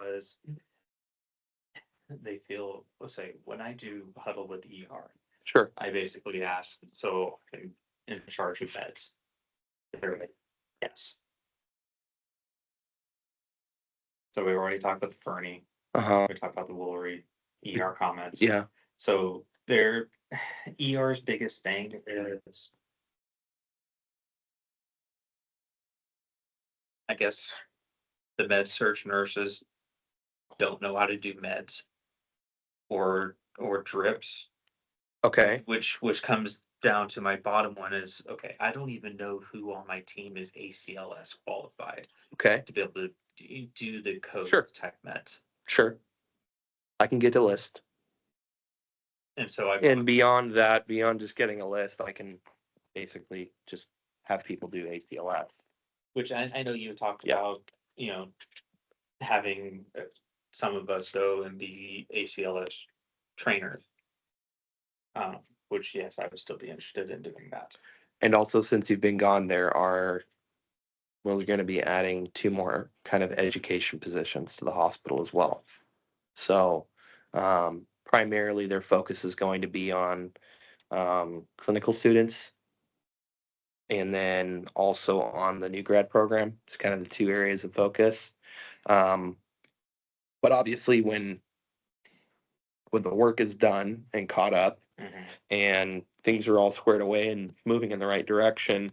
was they feel, let's say, when I do huddle with ER, Sure. I basically ask, so I'm in charge of meds. They're like, yes. So we already talked about the Fernie. Uh-huh. We talked about the Woolery ER comments. Yeah. So their ER's biggest thing is, I guess, the med surg nurses don't know how to do meds or drips, Okay. which comes down to my bottom one is, okay, I don't even know who on my team is ACLS qualified Okay. to be able to do the code Sure. type meds. Sure. I can get a list. And so I And beyond that, beyond just getting a list, I can basically just have people do ACLS. which I know you talked Yeah. about, having some of us go and be ACLS trainers. Um, which yes, I would still be interested in doing that. And also, since you've been gone, we're going to be adding 2 more kind of education positions to the hospital as well. So, primarily their focus is going to be on clinical students and then also on the new grad program. It's kind of the 2 areas of focus. Um, but obviously, when the work is done and caught up and things are all squared away and moving in the right direction,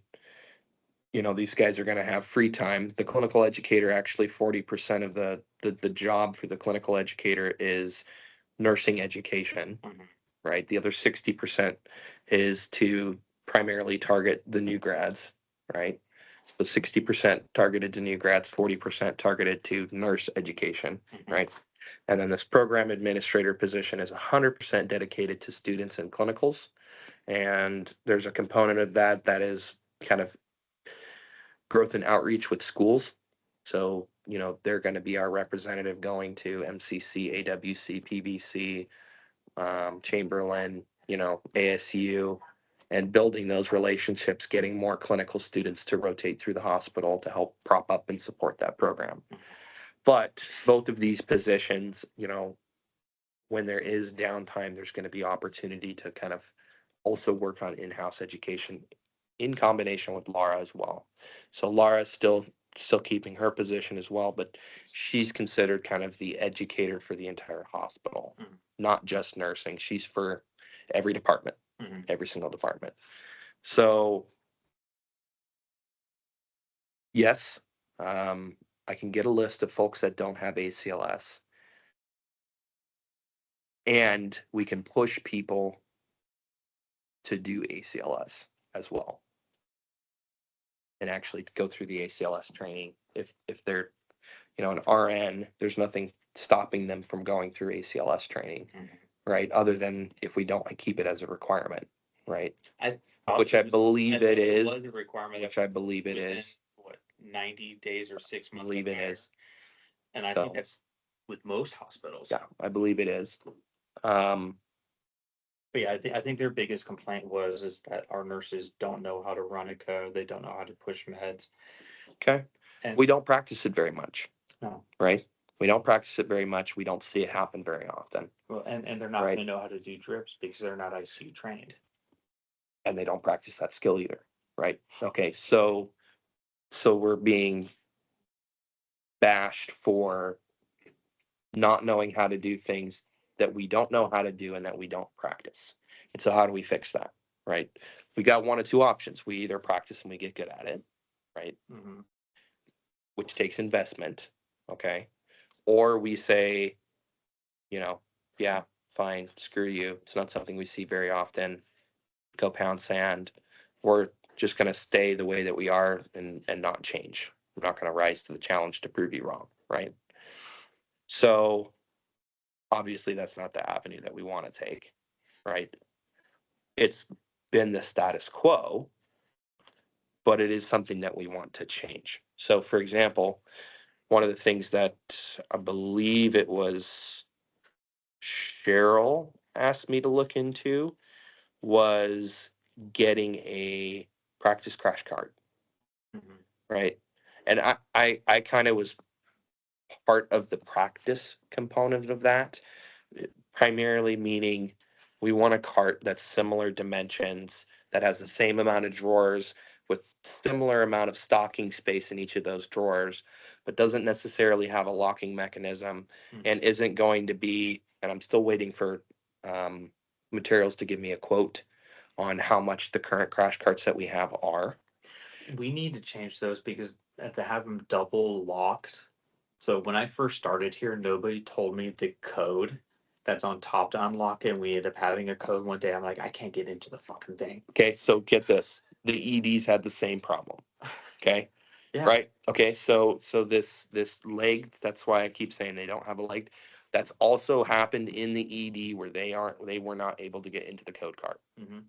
these guys are going to have free time. The clinical educator, actually 40% of the job for the clinical educator is nursing education, right? The other 60% is to primarily target the new grads, right? So 60% targeted to new grads, 40% targeted to nurse education, right? And then this program administrator position is 100% dedicated to students and clinicals. And there's a component of that is kind of growth and outreach with schools. So, they're going to be our representative going to MCC, AWC, PBC, Chamberlain, ASU, and building those relationships, getting more clinical students to rotate through the hospital to help prop up and support that program. But both of these positions, when there is downtime, there's going to be opportunity to kind of also work on in-house education in combination with Laura as well. So Laura's still keeping her position as well, but she's considered kind of the educator for the entire hospital, not just nursing. She's for every department, every single department. So yes, I can get a list of folks that don't have ACLS, and we can push people to do ACLS as well, and actually go through the ACLS training. If they're, an RN, there's nothing stopping them from going through ACLS training, right? Other than if we don't keep it as a requirement, right? Which I believe it is. Was a requirement. Which I believe it within, is. What, 90 days or 6 months? I believe it is. And I think that's with most hospitals. Yeah, I believe it is. Um, But yeah, I think their biggest complaint is that our nurses don't know how to run a code. They don't know how to push meds. Okay. And we don't practice it very much. No. Right? We don't practice it very much. We don't see it happen very often. Well, and they're not going to know how to do drips because they're not ICU trained. And they don't practice that skill either. Right? Okay, so we're being bashed for not knowing how to do things that we don't know how to do and that we don't practice. And so how do we fix that? Right? We got 1 of 2 options. We either practice and we get good at it, right? Which takes investment, okay? Or we say, yeah, fine, screw you. It's not something we see very often. Go pound sand. We're just going to stay the way that we are and not change. We're not going to rise to the challenge to prove you wrong, right? So obviously that's not the avenue that we want to take, right? It's been the status quo, but it is something that we want to change. So for example, one of the things that I believe it was Cheryl asked me to look into was getting a practice crash card, right? And I kind of was part of the practice component of that, primarily meaning we want a cart that's similar dimensions, that has the same amount of drawers with similar amount of stocking space in each of those drawers, but doesn't necessarily have a locking mechanism and isn't going to be, and I'm still waiting for materials to give me a quote on how much the current crash carts that we have are. We need to change those because to have them double locked. So when I first started here, nobody told me the code that's on top to unlock it. And we ended up having a code one day. I'm like, I can't get into the fucking thing. Okay, so get this. The EDs had the same problem. Okay. Yeah. Right. Okay. So this leg, that's why I keep saying they don't have a leg. That's also happened in the ED where they were not able to get into the code card. Mm-hmm.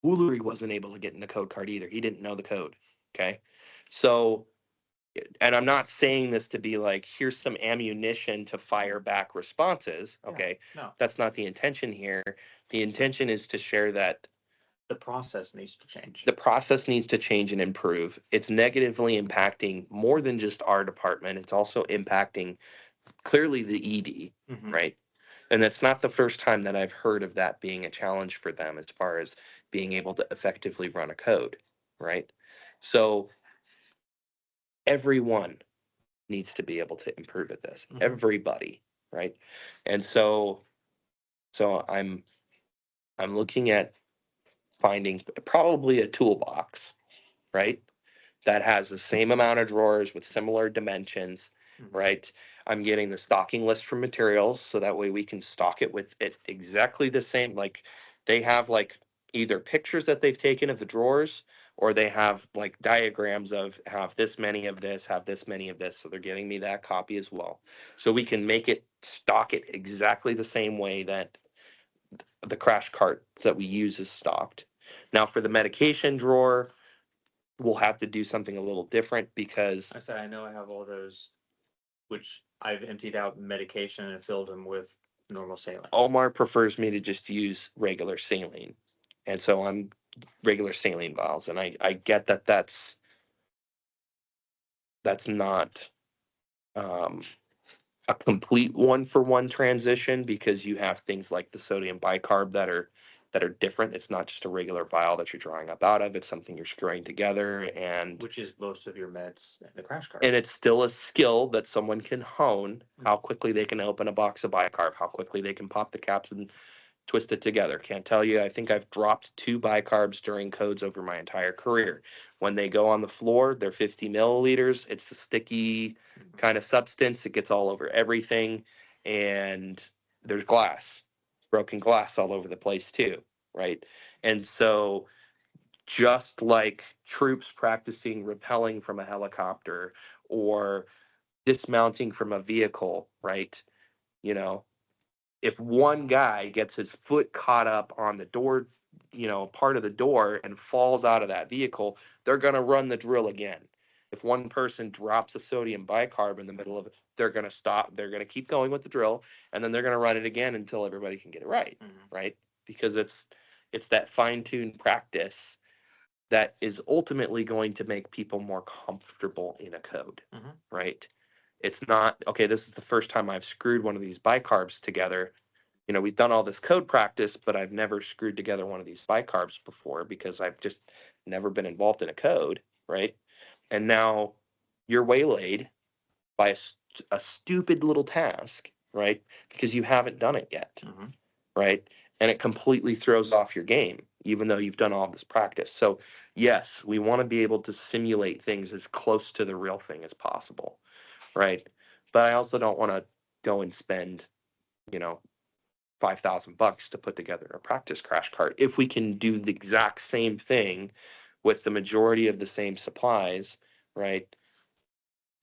Woolery wasn't able to get in the code card either. He didn't know the code. Okay. So, and I'm not saying this to be like, here's some ammunition to fire back responses. Okay. No, That's not the intention here. The intention is to share that the process needs to change. the process needs to change and improve. It's negatively impacting more than just our department. It's also impacting clearly the ED, Mhm. right? And that's not the first time that I've heard of that being a challenge for them as far as being able to effectively run a code, right? So everyone needs to be able to improve at this. Mhm. Everybody, right? And so I'm looking at finding probably a toolbox, right? That has the same amount of drawers with similar dimensions, Mhm. right? I'm getting the stocking list for materials so that way we can stock it with it exactly the same. Like they have like either pictures that they've taken of the drawers or they have like diagrams of have this many of this, have this many of this. So they're giving me that copy as well. So we can make it stock it exactly the same way that the crash cart that we use is stocked. Now for the medication drawer, we'll have to do something a little different because I said, I know I have all those, which I've emptied out medication and filled them with normal saline. Omar prefers me to just use regular saline. And so I'm regular saline vials. And I get that that's not um, a complete one for one transition because you have things like the sodium bicarb that are different. It's not just a regular vial that you're drawing up out of. It's something you're screwing together and Which is most of your meds in the crash cart. and it's still a skill that someone can hone how quickly they can open a box of bicarb, how quickly they can pop the caps and twist it together. Can't tell you. I think I've dropped 2 bicarbs during codes over my entire career. When they go on the floor, they're 50 milliliters. It's a sticky kind of substance. It gets all over everything. And there's glass, broken glass all over the place too. Right. And so just like troops practicing rappelling from a helicopter or dismounting from a vehicle, right? You know, if one guy gets his foot caught up on the door, part of the door and falls out of that vehicle, they're going to run the drill again. If one person drops a sodium bicarb in the middle of it, they're going to stop. They're going to keep going with the drill, and then they're going to run it again until everybody can get it right, right? Because it's that fine-tuned practice that is ultimately going to make people more comfortable in a code, right? It's not, okay, this is the first time I've screwed one of these bicarbs together. We've done all this code practice, but I've never screwed together one of these bicarbs before because I've just never been involved in a code, right? And now you're waylaid by a stupid little task, right? Because you haven't done it yet, right? And it completely throws off your game, even though you've done all this practice. So, yes, we want to be able to simulate things as close to the real thing as possible, right? But I also don't want to go and spend, you know, $5,000 to put together a practice crash cart. If we can do the exact same thing with the majority of the same supplies, right,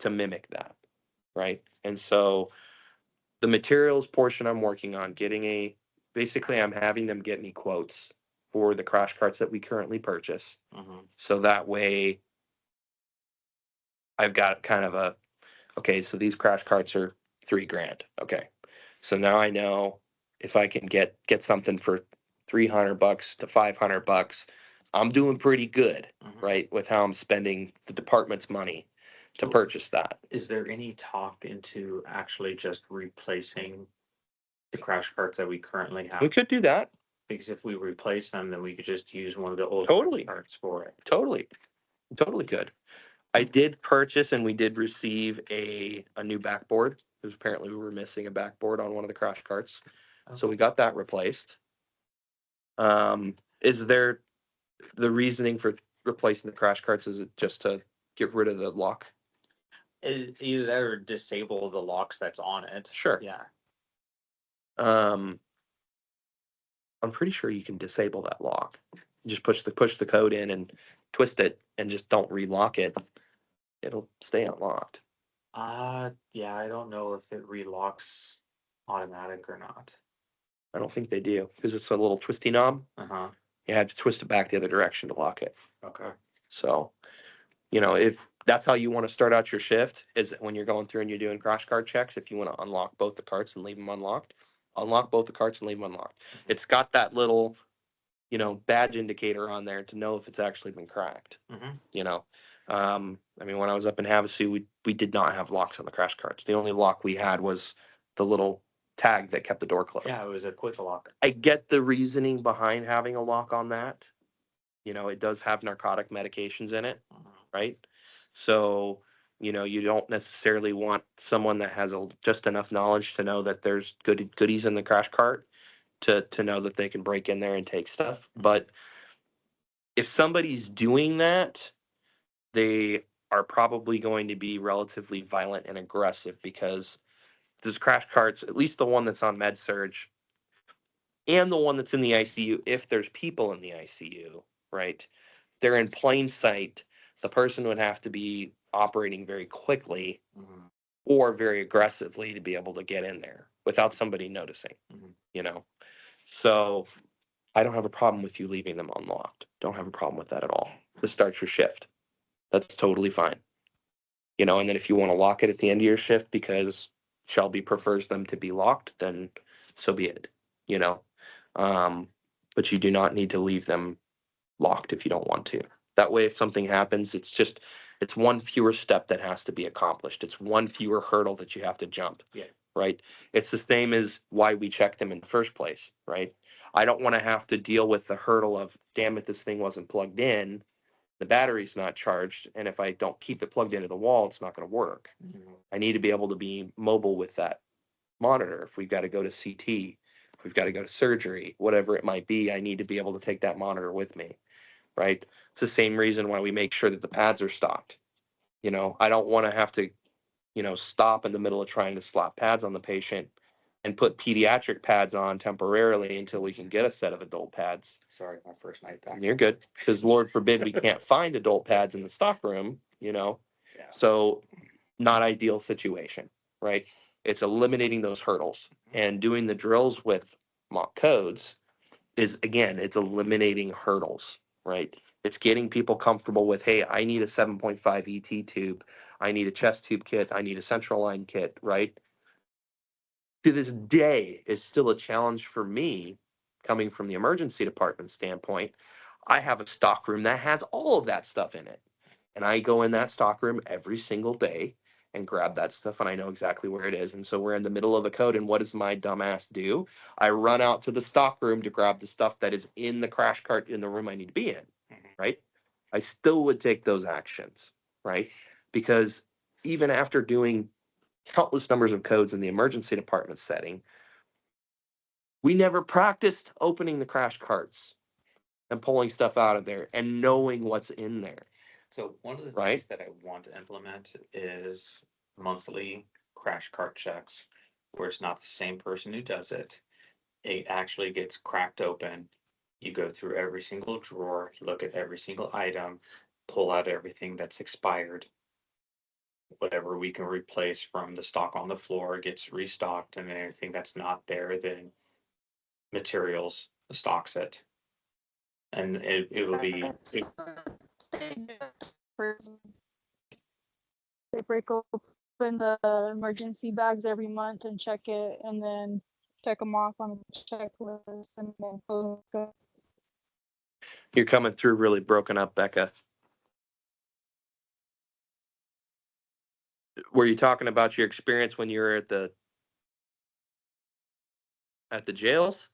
to mimic that, right? And so the materials portion I'm working on, basically I'm having them get me quotes for the crash carts that we currently purchase. So that way I've got kind of okay, so these crash carts are $3,000. Okay. So now I know if I can get something for $300 to $500, I'm doing pretty good, right? With how I'm spending the department's money. to purchase that. Is there any talk into actually just replacing the crash carts that we currently have? We could do that. Because if we replace them, then we could just use one of the old Totally. carts for it. Totally good. I did purchase and we did receive a new backboard because apparently we were missing a backboard on one of the crash carts. So we got that replaced. Is there the reasoning for replacing the crash carts? Is it just to get rid of the lock? Either disable the locks that's on it. Sure. Yeah. I'm pretty sure you can disable that lock. You just push the code in and twist it and just don't relock it. It'll stay unlocked. Yeah, I don't know if it relocks automatic or not. I don't think they do because it's a little twisty knob. You have to twist it back the other direction to lock it. Okay. So, if that's how you want to start out your shift, is when you're going through and you're doing crash cart checks, if you want to unlock both the carts and leave them unlocked, unlock both the carts and leave them unlocked. It's got that little, badge indicator on there to know if it's actually been cracked. When I was up in Havasu, we did not have locks on the crash carts. The only lock we had was the little tag that kept the door closed. Yeah, it was a quick lock. I get the reasoning behind having a lock on that. It does have narcotic medications in it, right? So, you don't necessarily want someone that has just enough knowledge to know that there's goodies in the crash cart to know that they can break in there and take stuff. But if somebody's doing that, they are probably going to be relatively violent and aggressive because those crash carts, at least the one that's on Med-Surg and the one that's in the ICU, if there's people in the ICU, right? They're in plain sight. The person would have to be operating very quickly or very aggressively to be able to get in there without somebody noticing, So I don't have a problem with you leaving them unlocked. Don't have a problem with that at all. To start your shift. That's totally fine. And then if you want to lock it at the end of your shift because Shelby prefers them to be locked, then so be it, but you do not need to leave them locked if you don't want to. That way, if something happens, it's one fewer step that has to be accomplished. It's one fewer hurdle that you have to jump. Yeah. Right. It's the same as why we checked them in the first place. Right. I don't want to have to deal with the hurdle of, damn it, this thing wasn't plugged in. The battery's not charged. And if I don't keep it plugged into the wall, it's not going to work. I need to be able to be mobile with that monitor. If we've got to go to CT, if we've got to go to surgery, whatever it might be, I need to be able to take that monitor with me. Right. It's the same reason why we make sure that the pads are stocked. I don't want to have to, stop in the middle of trying to slap pads on the patient and put pediatric pads on temporarily until we can get a set of adult pads. Sorry, my first night back. You're good. Because Lord forbid we can't find adult pads in the stock room, Yeah. So not ideal situation, right? It's eliminating those hurdles and doing the drills with mock codes is, again, it's eliminating hurdles, right? It's getting people comfortable with, hey, I need a 7.5 ET tube. I need a chest tube kit. I need a central line kit, right? To this day, is still a challenge for me coming from the emergency department standpoint. I have a stock room that has all of that stuff in it. And I go in that stock room every single day and grab that stuff, and I know exactly where it is. And so we're in the middle of the code, and what does my dumbass do? I run out to the stock room to grab the stuff that is in the crash cart in the room I need to be in, right? I still would take those actions, right? Because even after doing countless numbers of codes in the emergency department setting, we never practiced opening the crash carts and pulling stuff out of there and knowing what's in there. So one of the things that I want to implement is monthly crash cart checks, where it's not the same person who does it. It actually gets cracked open. You go through every single drawer, look at every single item, pull out everything that's expired. Whatever we can replace from the stock on the floor gets restocked, and then anything that's not there, then materials stocks it. And it will be. They break open the emergency bags every month and check it, and then check them off on a checklist, and then close them. You're coming through really broken up, Becca. Were you talking about your experience when you were at the jails?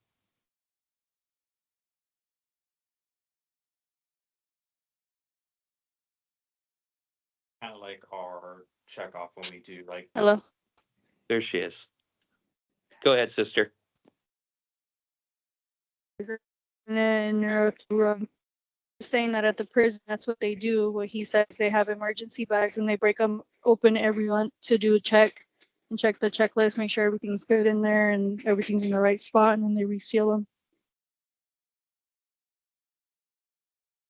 Kind of like our check off when we do like Hello. There she is. Go ahead, sister. And then saying that at the prison, that's what they do. What he says, they have emergency bags and they break them open every month to do a check and check the checklist, make sure everything's good in there and everything's in the right spot, and then they reseal them.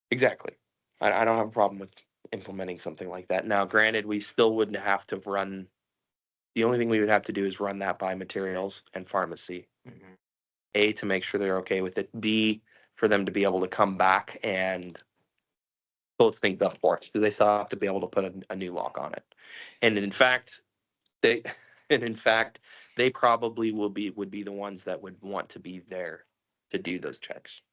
Exactly. I don't have a problem with implementing something like that. Now, granted, we still wouldn't have to run. The only thing we would have to do is run that by materials and pharmacy. Mhm. A, to make sure they're okay with it. B, for them to be able to come back and close things up for us, because they still have to be able to put a new lock on it. And in fact, they they probably would be the ones that would want to be there to do those checks,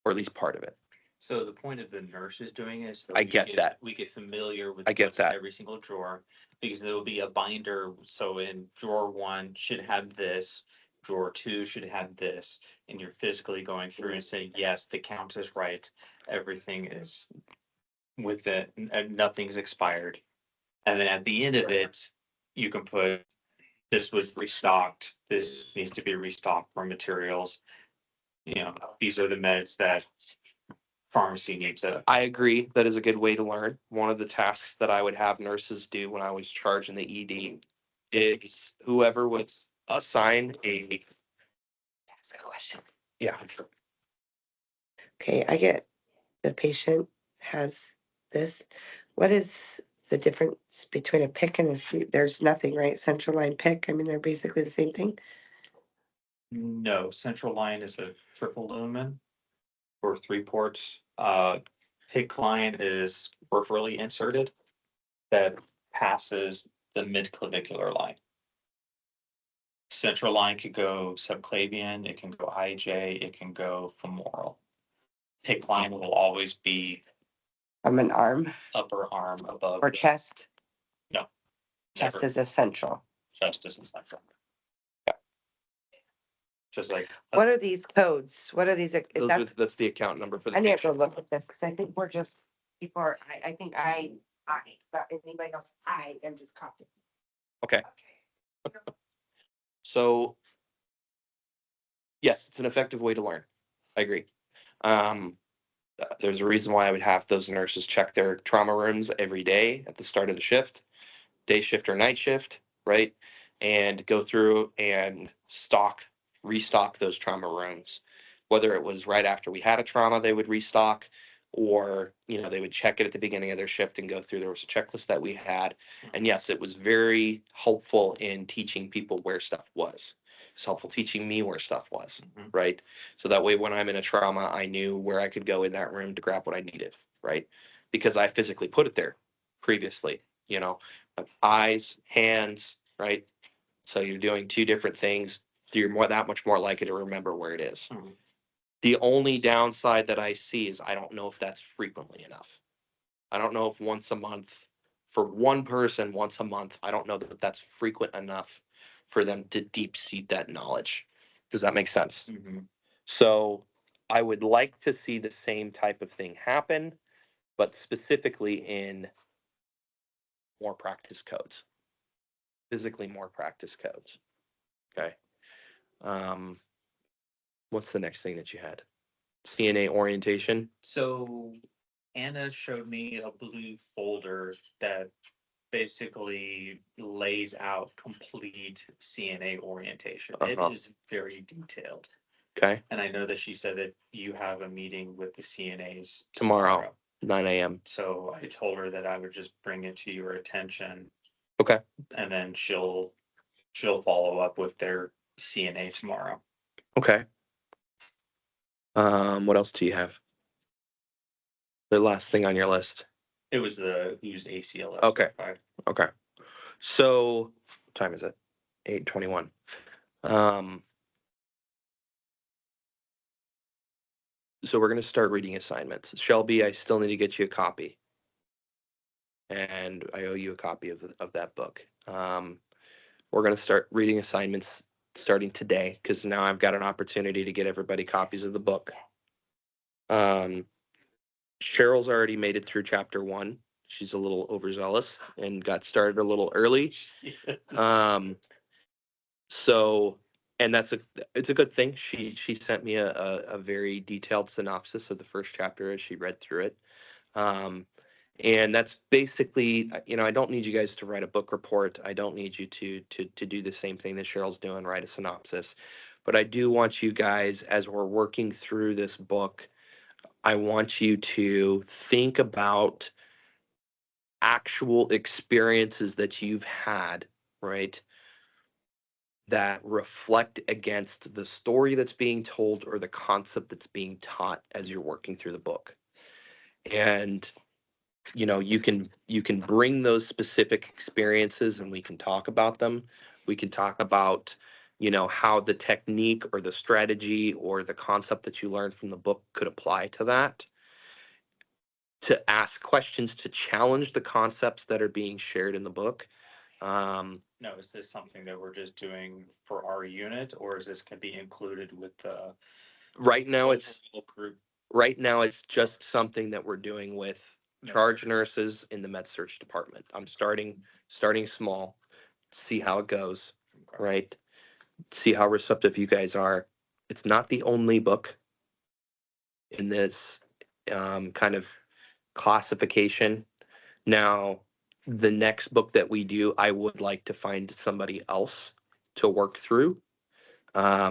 or at least part of it. So the point of the nurses doing it is so I get that. we get familiar with I get what's in that. every single drawer, because there will be a binder. So in drawer 1 should have this, drawer 2 should have this, and you're physically going through and saying, yes, the count is right, everything is with it, and nothing's expired. And then at the end of it, you can put, this was restocked, this needs to be restocked for materials. These are the meds that pharmacy needs to. I agree. That is a good way to learn. One of the tasks that I would have nurses do when I was charging the ED is whoever would assign a. Ask a question. Yeah. Okay, I get the patient has this. What is the difference between a pick and a seat? There's nothing, right? Central line pick. I mean, they're basically the same thing. No, central line is a triple lumen or 3 ports. PICC line is peripherally inserted that passes the midclavicular line. Central line could go subclavian, it can go IJ, it can go femoral. PICC line will always be An arm upper arm above. or chest. No. Chest Never. is essential. Chest is central. Just like. What are these codes? What are these? That's the account number for the I need to patient. go look at this because I think we're just before. I think but anybody else, I am just copying. Okay. So, yes, it's an effective way to learn. I agree. There's a reason why I would have those nurses check their trauma rooms every day at the start of the shift, day shift or night shift, right? And go through and restock those trauma rooms. Whether it was right after we had a trauma, they would restock, or they would check it at the beginning of their shift and go through. There was a checklist that we had, and yes, it was very helpful in teaching people where stuff was. It's helpful teaching me where stuff was, Mhm. right? So that way, when I'm in a trauma, I knew where I could go in that room to grab what I needed, right? Because I physically put it there previously, eyes, hands, right? So you're doing 2 different things. So you're that much more likely to remember where it is. Mhm. The only downside that I see is I don't know if that's frequently enough. I don't know if once a month for one person, once a month, I don't know that that's frequent enough for them to deep seed that knowledge. Does that make sense? Mhm. So I would like to see the same type of thing happen, but specifically in more practice codes, physically more practice codes. Okay. What's the next thing that you had? CNA orientation. So Anna showed me a blue folder that basically lays out complete CNA orientation. It Uh-huh. is very detailed. Okay. And I know that she said that you have a meeting with the CNAs Tomorrow, 9 a.m. So I told her that I would just bring it to your attention. Okay. And then she'll follow up with their CNA tomorrow. Okay. What else do you have? The last thing on your list. It was the used ACLS. Okay. Okay. So, what time is it? 8:21. So we're gonna start reading assignments. Shelby, I still need to get you a copy. and I owe you a copy of that book. We're going to start reading assignments starting today because now I've got an opportunity to get everybody copies of the book. Cheryl's already made it through chapter 1. She's a little overzealous and got started a little early. So, and it's a good thing. She sent me a very detailed synopsis of the first chapter as she read through it. And that's basically, I don't need you guys to write a book report. I don't need you to do the same thing that Cheryl's doing, write a synopsis. But I do want you guys, as we're working through this book, I want you to think about actual experiences that you've had, right? That reflect against the story that's being told or the concept that's being taught as you're working through the book. And you can bring those specific experiences and we can talk about them. We can talk about how the technique or the strategy or the concept that you learned from the book could apply to that, to ask questions to challenge the concepts that are being shared in the book. No, is this something that we're just doing for our unit, or is this can be included with the right now it's overall group? right now it's just something that we're doing with No. charge nurses in the med search department. I'm starting small, see how it goes, Okay. right? See how receptive you guys are. It's not the only book in this kind of classification. Now, the next book that we do, I would like to find somebody else to work through,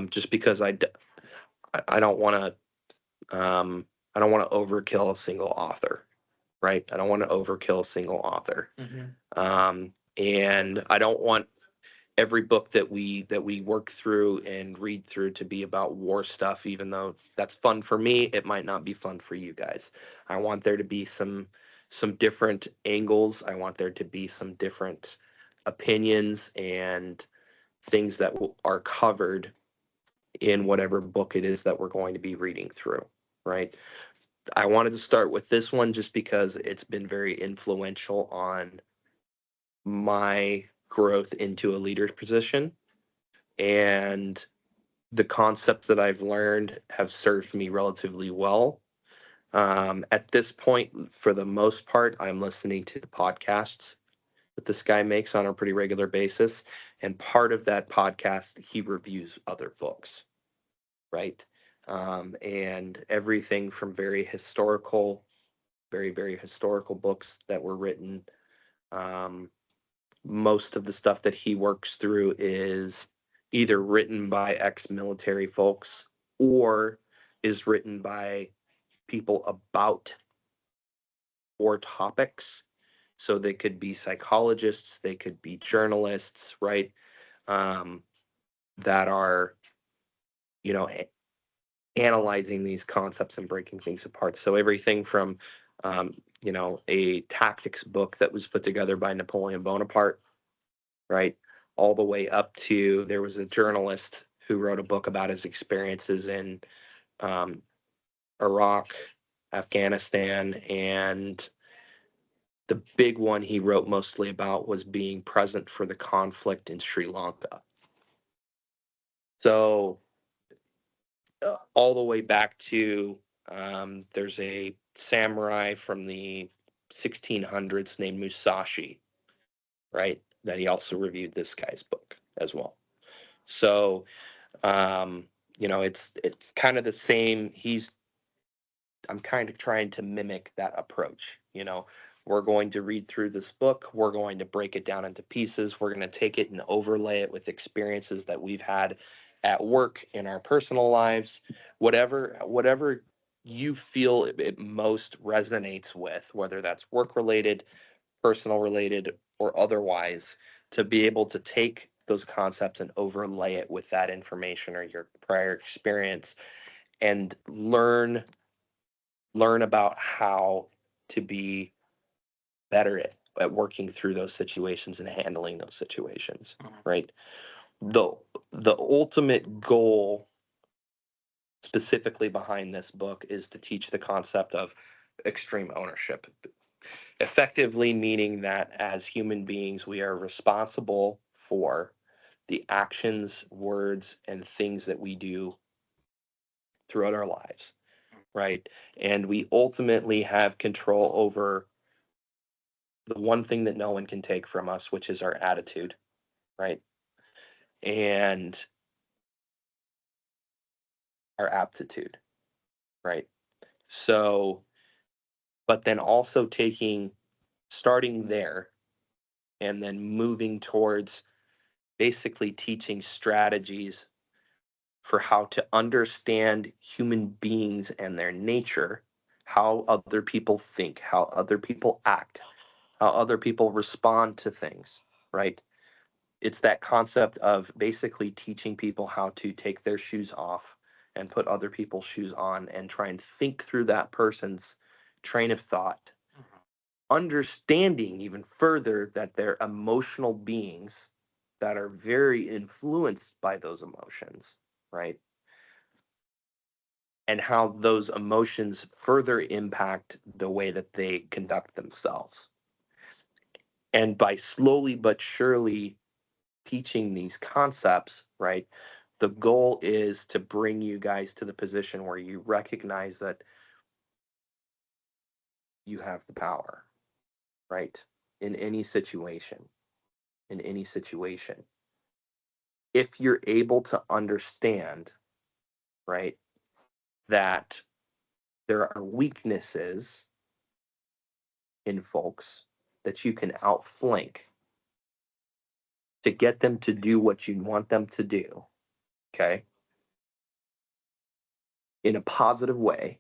just because I don't want to overkill a single author, right? I don't want to overkill a single author, and I don't want every book that we work through and read through to be about war stuff. Even though that's fun for me, it might not be fun for you guys. I want there to be some different angles. I want there to be some different opinions and things that are covered in whatever book it is that we're going to be reading through, right? I wanted to start with this one just because it's been very influential on my growth into a leader's position, and the concepts that I've learned have served me relatively well. At this point, for the most part, I'm listening to the podcasts that this guy makes on a pretty regular basis. And part of that podcast, he reviews other books, right? And everything from very, very historical books that were written. Most of the stuff that he works through is either written by ex-military folks or is written by people about war topics. So they could be psychologists, they could be journalists, right? That are, analyzing these concepts and breaking things apart. So everything from, a tactics book that was put together by Napoleon Bonaparte, right? All the way up to, there was a journalist who wrote a book about his experiences in Iraq, Afghanistan, and the big one he wrote mostly about was being present for the conflict in Sri Lanka. So all the way back to, there's a samurai from the 1600s named Musashi, right? That he also reviewed this guy's book as well. So, it's kind of the same. I'm kind of trying to mimic that approach. We're going to read through this book. We're going to break it down into pieces. We're going to take it and overlay it with experiences that we've had at work, in our personal lives, whatever you feel it most resonates with, whether that's work related, personal related, or otherwise, to be able to take those concepts and overlay it with that information or your prior experience and learn about how to be better at working through those situations and handling those situations, right? The ultimate goal specifically behind this book is to teach the concept of extreme ownership. Effectively meaning that as human beings, we are responsible for the actions, words, and things that we do throughout our lives, right? And we ultimately have control over the one thing that no one can take from us, which is our attitude, right? And our aptitude, right? So, but then also starting there and then moving towards basically teaching strategies for how to understand human beings and their nature, how other people think, how other people act, how other people respond to things, right? It's that concept of basically teaching people how to take their shoes off and put other people's shoes on and try and think through that person's train of thought, understanding even further that they're emotional beings that are very influenced by those emotions, right? And how those emotions further impact the way that they conduct themselves. And by slowly but surely teaching these concepts, right, the goal is to bring you guys to the position where you recognize that you have the power, right? In any situation, in any situation. If you're able to understand, right, that there are weaknesses in folks that you can outflank to get them to do what you want them to do, okay, in a positive way,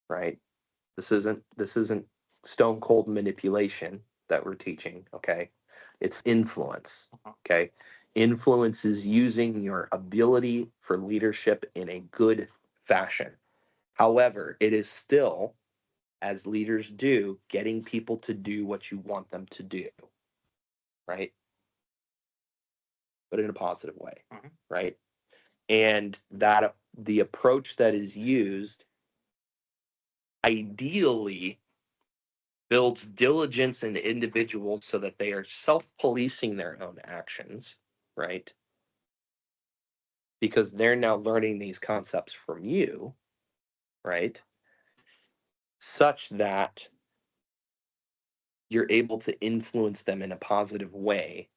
right? This isn't stone cold manipulation that we're teaching, okay? It's influence, okay? Influence is using your ability for leadership in a good fashion. However, it is still, as leaders do, getting people to do what you want them to do, right? But in a positive way, right? And that the approach that is used ideally builds diligence in individuals so that they are self-policing their own actions, right? Because they're now learning these concepts from you, right? Such that you're able to influence them in a positive way,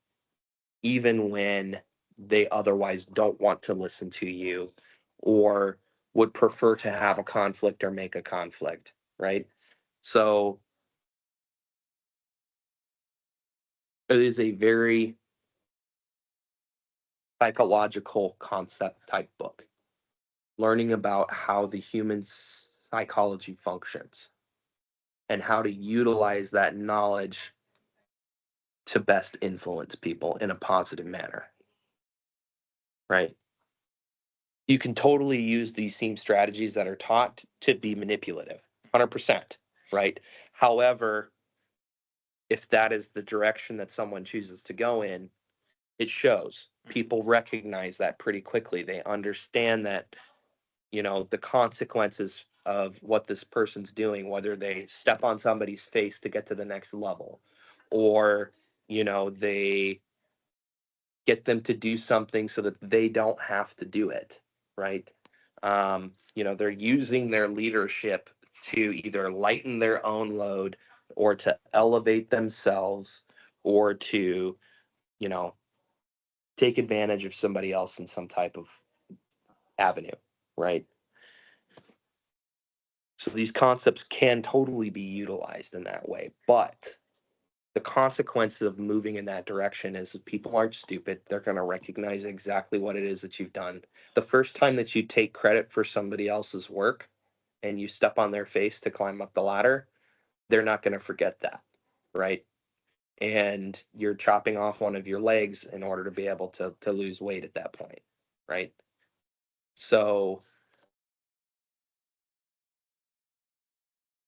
even when they otherwise don't want to listen to you or would prefer to have a conflict or make a conflict, right? So it is a very psychological concept type book, learning about how the human psychology functions and how to utilize that knowledge to best influence people in a positive manner, right? You can totally use these same strategies that are taught to be manipulative, 100%, right? However, if that is the direction that someone chooses to go in, it shows. People recognize that pretty quickly. They understand that, the consequences of what this person's doing, whether they step on somebody's face to get to the next level, or, they get them to do something so that they don't have to do it, right? They're using their leadership to either lighten their own load or to elevate themselves or to, you know, take advantage of somebody else in some type of avenue, right? So these concepts can totally be utilized in that way, but the consequences of moving in that direction is that people aren't stupid. They're going to recognize exactly what it is that you've done. The first time that you take credit for somebody else's work and you step on their face to climb up the ladder, they're not going to forget that, right? And you're chopping off one of your legs in order to be able to lose weight at that point, right? So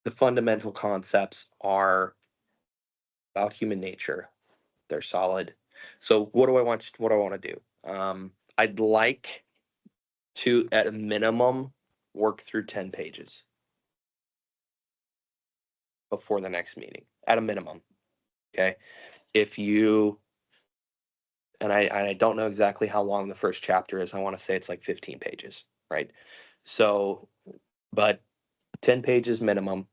the fundamental concepts are about human nature. They're solid. So what do I want to do? I'd like to, at a minimum, work through 10 pages. before the next meeting at a minimum. Okay. If you, and I don't know exactly how long the first chapter is. I want to say it's like 15 pages, right? So, but 10 pages minimum,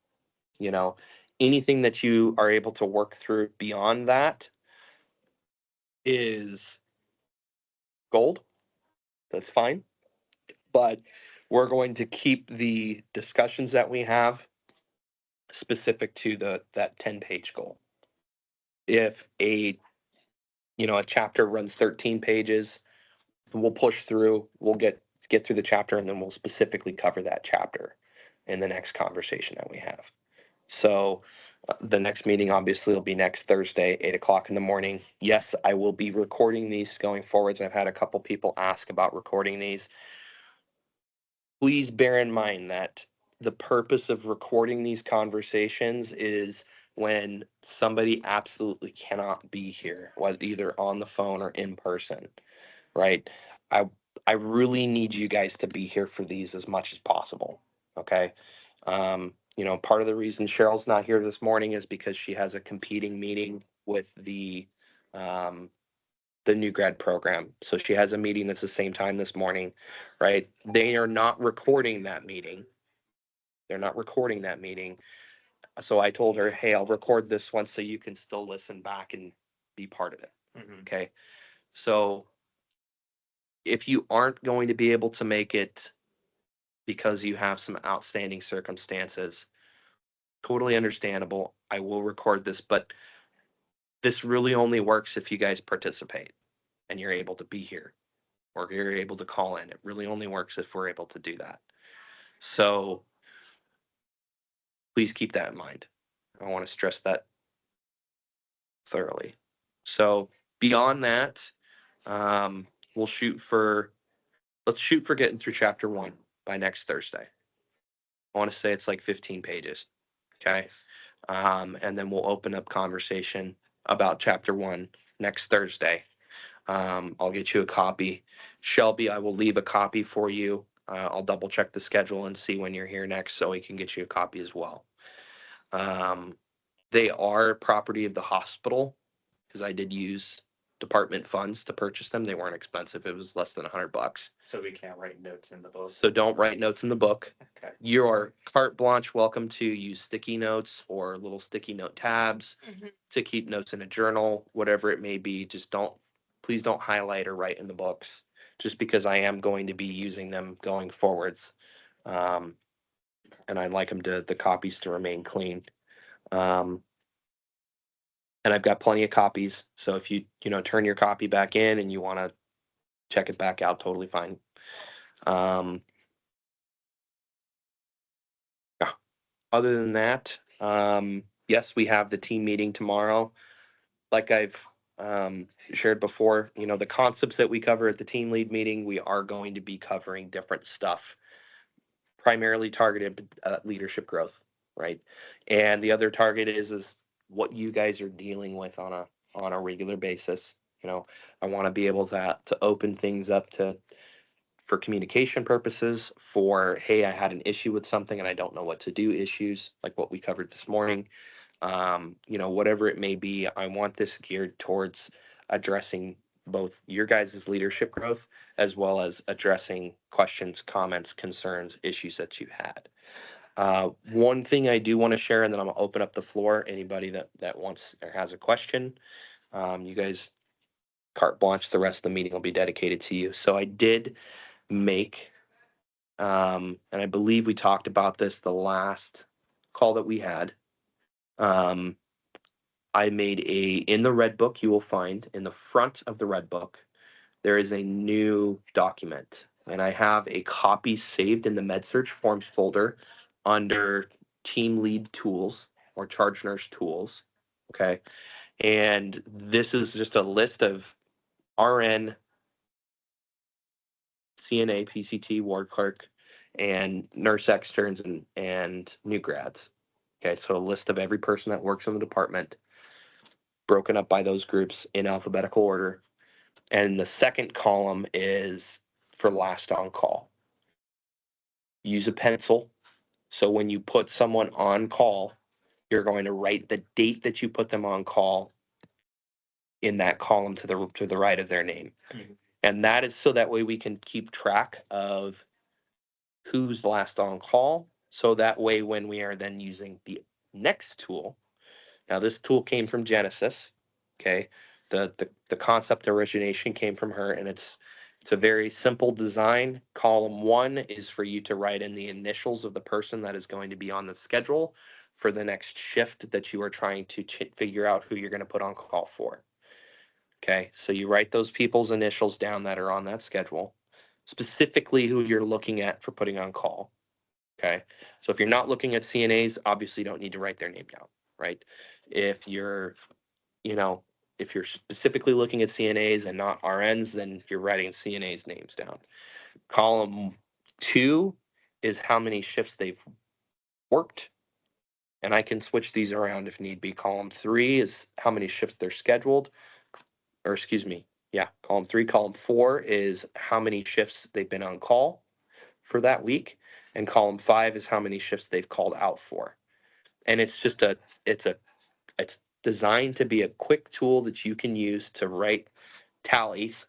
you know, anything that you are able to work through beyond that is gold. That's fine. But we're going to keep the discussions that we have specific to that 10-page goal. If a a chapter runs 13 pages, we'll push through, we'll get through the chapter, and then we'll specifically cover that chapter in the next conversation that we have. So the next meeting obviously will be next Thursday, 8 o'clock in the morning. Yes, I will be recording these going forwards. I've had a couple people ask about recording these. Please bear in mind that the purpose of recording these conversations is when somebody absolutely cannot be here, whether either on the phone or in person, right? I I really need you guys to be here for these as much as possible. Okay. Part of the reason Cheryl's not here this morning is because she has a competing meeting with the new grad program. So she has a meeting that's the same time this morning, right? They are not recording that meeting. They're not recording that meeting. So I told her, hey, I'll record this one so you can still listen back and be part of it. Mhm. Okay. So if you aren't going to be able to make it because you have some outstanding circumstances, totally understandable. I will record this, but this really only works if you guys participate and you're able to be here or you're able to call in. It really only works if we're able to do that. So please keep that in mind. I want to stress that thoroughly. So beyond that, um, we'll let's shoot for getting through chapter 1 by next Thursday. I want to say it's like 15 pages. Okay. And then we'll open up conversation about chapter 1 next Thursday. I'll get you a copy. Shelby, I will leave a copy for you. I'll double check the schedule and see when you're here next so we can get you a copy as well. They are property of the hospital because I did use department funds to purchase them. They weren't expensive. It was less than $100. So we can't write notes in the book. So don't write notes in the book. Okay. You are carte blanche welcome to use sticky notes or little sticky note tabs to keep notes in a journal, whatever it may be. Please don't highlight or write in the books just because I am going to be using them going forwards. And I'd like the copies to remain clean. And I've got plenty of copies. So if you turn your copy back in and you want to check it back out, totally fine. Yeah. Other than that, yes, we have the team meeting tomorrow. Like I've shared before, the concepts that we cover at the team lead meeting, we are going to be covering different stuff, primarily targeted leadership growth, right? And the other target is what you guys are dealing with on a regular basis. I want to be able to open things up for communication purposes, for, hey, I had an issue with something and I don't know what to do issues, like what we covered this morning. Whatever it may be, I want this geared towards addressing both your guys' leadership growth as well as addressing questions, comments, concerns, issues that you had. One thing I do want to share, and then I'm gonna open up the floor. Anybody that wants or has a question, you guys carte blanche. The rest of the meeting will be dedicated to you. So I did make, and I believe we talked about this the last call that we had. I made in the red book, you will find in the front of the red book, there is a new document, and I have a copy saved in the MedSearch forms folder under team lead tools or charge nurse tools. Okay. And this is just a list of RN, CNA, PCT, ward clerk, and nurse externs and new grads. Okay. So a list of every person that works in the department, broken up by those groups in alphabetical order. And the second column is for last on call. Use a pencil. So when you put someone on call, you're going to write the date that you put them on call in that column to the right of their name. Mhm. And that is so that way we can keep track of who's last on call. So that way when we are then using the next tool, now this tool came from Genesis, okay? The concept origination came from her, and it's a very simple design. Column 1 is for you to write in the initials of the person that is going to be on the schedule for the next shift that you are trying to figure out who you're going to put on call for. Okay, so you write those people's initials down that are on that schedule, specifically who you're looking at for putting on call. Okay, so if you're not looking at CNAs, obviously you don't need to write their name down, right? If you're, you know, if you're specifically looking at CNAs and not RNs, then you're writing CNAs names down. Column 2 is how many shifts they've worked, and I can switch these around if need be. Column 3 is how many shifts they're scheduled, or excuse me, yeah, column 3. Column 4 is how many shifts they've been on call for that week, and column 5 is how many shifts they've called out for. And it's just it's designed to be a quick tool that you can use to write tallies,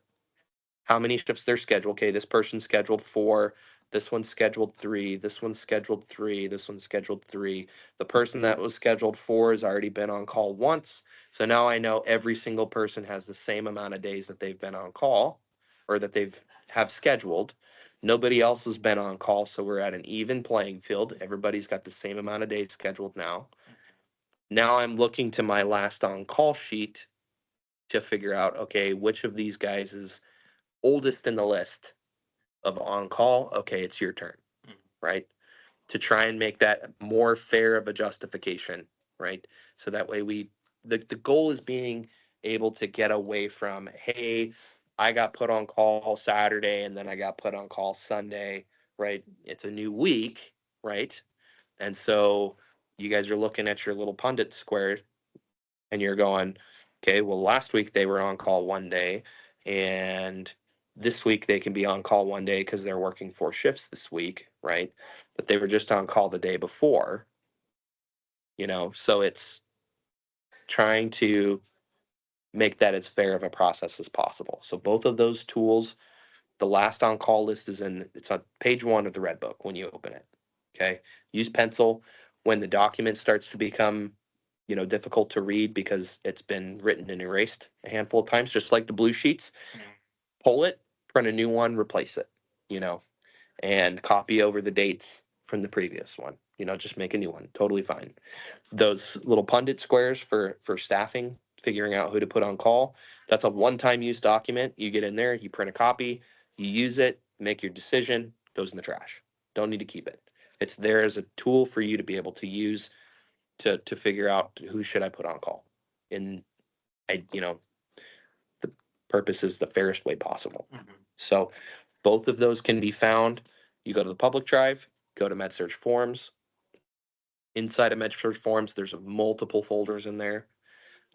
how many shifts they're scheduled. Okay, this person's scheduled 4, this one's scheduled 3, this one's scheduled 3, this one's scheduled 3. The person that was scheduled 4 has already been on call once. So now I know every single person has the same amount of days that they've been on call, or that they've have scheduled. Nobody else has been on call, so we're at an even playing field. Everybody's got the same amount of days scheduled now. Now I'm looking to my last on call sheet to figure out, okay, which of these guys is oldest in the list of on call. Okay, it's your turn, Mhm. right? To try and make that more fair of a justification, right? So that way the goal is being able to get away from, hey, I got put on call Saturday and then I got put on call Sunday, right? It's a new week, right? And so you guys are looking at your little pundit square and you're going, okay, well, last week they were on call one day, and this week they can be on call one day because they're working 4 shifts this week, right? But they were just on call the day before, so it's trying to make that as fair of a process as possible. So both of those tools, the last on call list it's on page 1 of the red book when you open it. Okay. Use pencil when the document starts to become difficult to read because it's been written and erased a handful of times, just like the blue sheets. Mhm. Pull it, print a new one, replace it, and copy over the dates from the previous one. Just make a new one. Totally fine. Those little pundit squares for staffing, figuring out who to put on call, that's a one-time use document. You get in there, you print a copy, you use it, make your decision, goes in the trash. Don't need to keep it. It's there as a tool for you to be able to use to figure out who should I put on call. And the purpose is the fairest way possible. Mhm. So both of those can be found. You go to the public drive, go to MedSearch Forms. Inside of MedSearch Forms, there's multiple folders in there.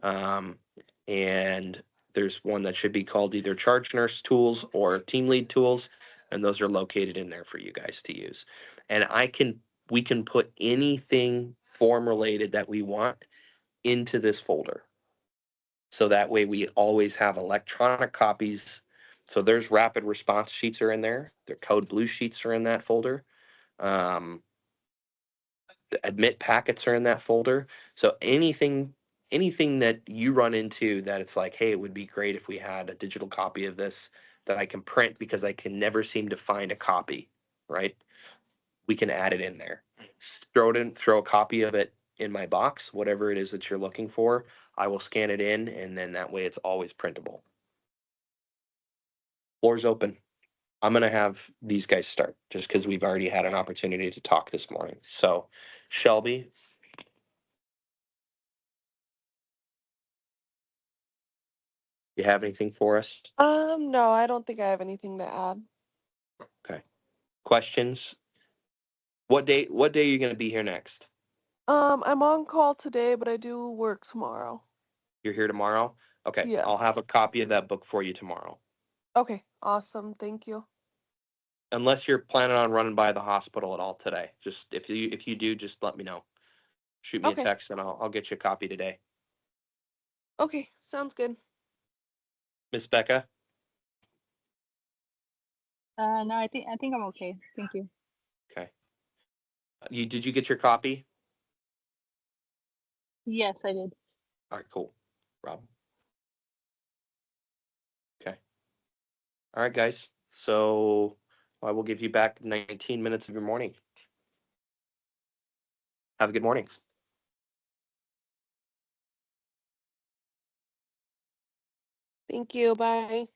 And there's one that should be called either Charge Nurse Tools or Team Lead Tools, and those are located in there for you guys to use. And we can put anything form related that we want into this folder. So that way we always have electronic copies. So there's rapid response sheets are in there. The code blue sheets are in that folder. The admit packets are in that folder. So anything that you run into that it's like, hey, it would be great if we had a digital copy of this that I can print because I can never seem to find a copy, right? We can add it in there. Throw a copy of it in my box, whatever it is that you're looking for. I will scan it in, and then that way it's always printable. Floor's open. I'm going to have these guys start just because we've already had an opportunity to talk this morning. So, Shelby, you have anything for us? No, I don't think I have anything to add. Okay. Questions? What day are you going to be here next? I'm on call today, but I do work tomorrow. You're here tomorrow? Okay. Yeah. I'll have a copy of that book for you tomorrow. Okay, awesome. Thank you. Unless you're planning on running by the hospital at all today. Just if you do, just let me know. Shoot me Okay. a text and I'll get you a copy today. Okay, sounds good. Miss Becca? No, I think I'm okay. Thank you. Okay. Did you get your copy? Yes, I did. All right, cool. Rob? Okay. All right, guys. So I will give you back 19 minutes of your morning. Have a good morning. Thank you. Bye.